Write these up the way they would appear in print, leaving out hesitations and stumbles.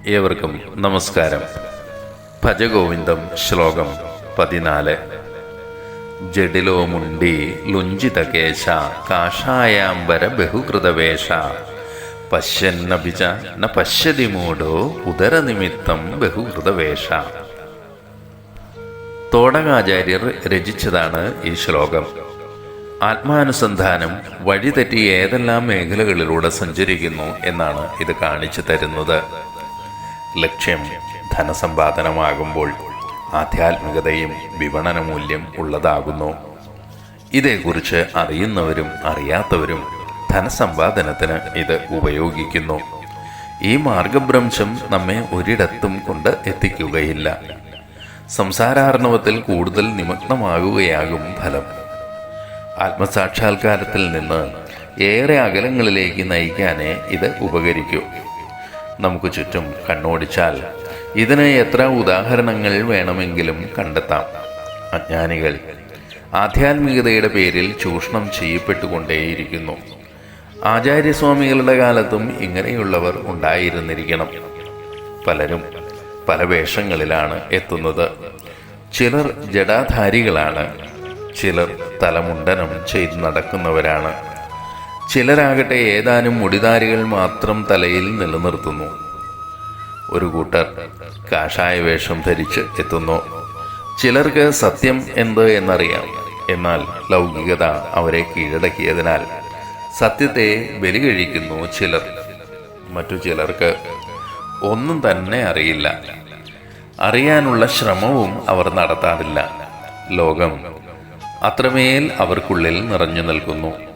ഏവർക്കും നമസ്കാരം. ഭജഗോവിന്ദം ശ്ലോകം 14. ജഡിലോ മുണ്ടി ലുഞ്ചിതകേശ കാഷായാംബര ബഹുകൃതവേഷ പശ്യന്നഭിച ന പശ്യതി മൂഢോ ഉദരനിമിത്തം ബഹുകൃതവേഷ. തോടകാചാര്യർ രചിച്ചതാണ് ഈ ശ്ലോകം. ആത്മാനുസന്ധാനം വഴിതെറ്റി ഏതെല്ലാം മേഖലകളിലൂടെ സഞ്ചരിക്കുന്നു എന്നാണ് ഇത് കാണിച്ചു തരുന്നത്. ലക്ഷ്യം ധനസമ്പാദനമാകുമ്പോൾ ആധ്യാത്മികതയും വിപണന മൂല്യം ഉള്ളതാകുന്നു. ഇതേക്കുറിച്ച് അറിയുന്നവരും അറിയാത്തവരും ധനസമ്പാദനത്തിന് ഇത് ഉപയോഗിക്കുന്നു. ഈ മാർഗഭ്രംശം നമ്മെ ഒരിടത്തും കൊണ്ട് എത്തിക്കുകയില്ല. സംസാരാർണവത്തിൽ കൂടുതൽ നിമഗ്നമാകുകയാകും ഫലം. ആത്മസാക്ഷാത്കാരത്തിൽ നിന്ന് ഏറെ അകലങ്ങളിലേക്ക് നയിക്കാനേ ഇത് ഉപകരിക്കൂ. നമുക്ക് ചുറ്റും കണ്ണോടിച്ചാൽ ഇതിന് എത്ര ഉദാഹരണങ്ങൾ വേണമെങ്കിലും കണ്ടെത്താം. അജ്ഞാനികൾ ആധ്യാത്മികതയുടെ പേരിൽ ചൂഷണം ചെയ്യപ്പെട്ടുകൊണ്ടേയിരിക്കുന്നു. ആചാര്യസ്വാമികളുടെ കാലത്തും ഇങ്ങനെയുള്ളവർ ഉണ്ടായിരുന്നിരിക്കണം. പലരും പല വേഷങ്ങളിലാണ് എത്തുന്നത്. ചിലർ ജടാധാരികളാണ്, ചിലർ തലമുണ്ടനം ചെയ്ത് നടക്കുന്നവരാണ്, ചിലരാകട്ടെ ഏതാനും മുടിധാരികൾ മാത്രം തലയിൽ നിലനിർത്തുന്നു. ഒരു കൂട്ടർ കാഷായ വേഷം ധരിച്ച് എത്തുന്നു. ചിലർക്ക് സത്യം എന്ത് എന്നറിയാം. എന്നാൽ ലൗകികത അവരെ കീഴടക്കിയതിനാൽ സത്യത്തെ ബലി കഴിക്കുന്നു ചിലർ. മറ്റു ചിലർക്ക് ഒന്നും തന്നെ അറിയില്ല. അറിയാനുള്ള ശ്രമവും അവർ നടത്താറില്ല. ലോകം അത്രമേൽ അവർക്കുള്ളിൽ നിറഞ്ഞു നിൽക്കുന്നു.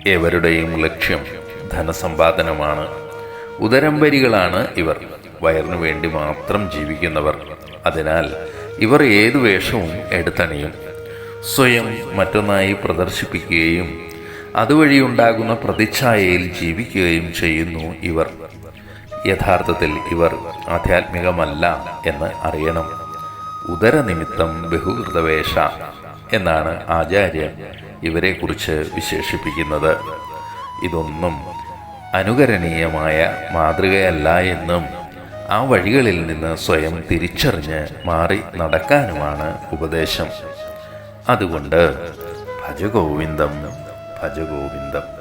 ഏവരുടെയും ലക്ഷ്യം ധനസമ്പാദനമാണ്. ഉദരംബരികളാണ് ഇവർ. വയറിനു വേണ്ടി മാത്രം ജീവിക്കുന്നവർ. അതിനാൽ ഇവർ ഏതു വേഷവും എടുത്തണിയും. സ്വയം മറ്റൊന്നായി പ്രദർശിപ്പിക്കുകയും അതുവഴിയുണ്ടാകുന്ന പ്രതിച്ഛായയിൽ ജീവിക്കുകയും ചെയ്യുന്നു ഇവർ. യഥാർത്ഥത്തിൽ ഇവർ ആധ്യാത്മികമല്ല എന്ന് അറിയണം. ഉദരനിമിത്തം ബഹുകൃതവേഷ എന്നാണ് ആചാര്യൻ ഇവരെക്കുറിച്ച് വിശേഷിപ്പിക്കുന്നത്. ഇതൊന്നും അനുകരണീയമായ മാതൃകയല്ല എന്നും ആ വഴികളിൽ നിന്ന് സ്വയം തിരിച്ചറിഞ്ഞ് മാറി നടക്കാനുമാണ് ഉപദേശം. അതുകൊണ്ട് ഭജഗോവിന്ദം ഭജഗോവിന്ദം.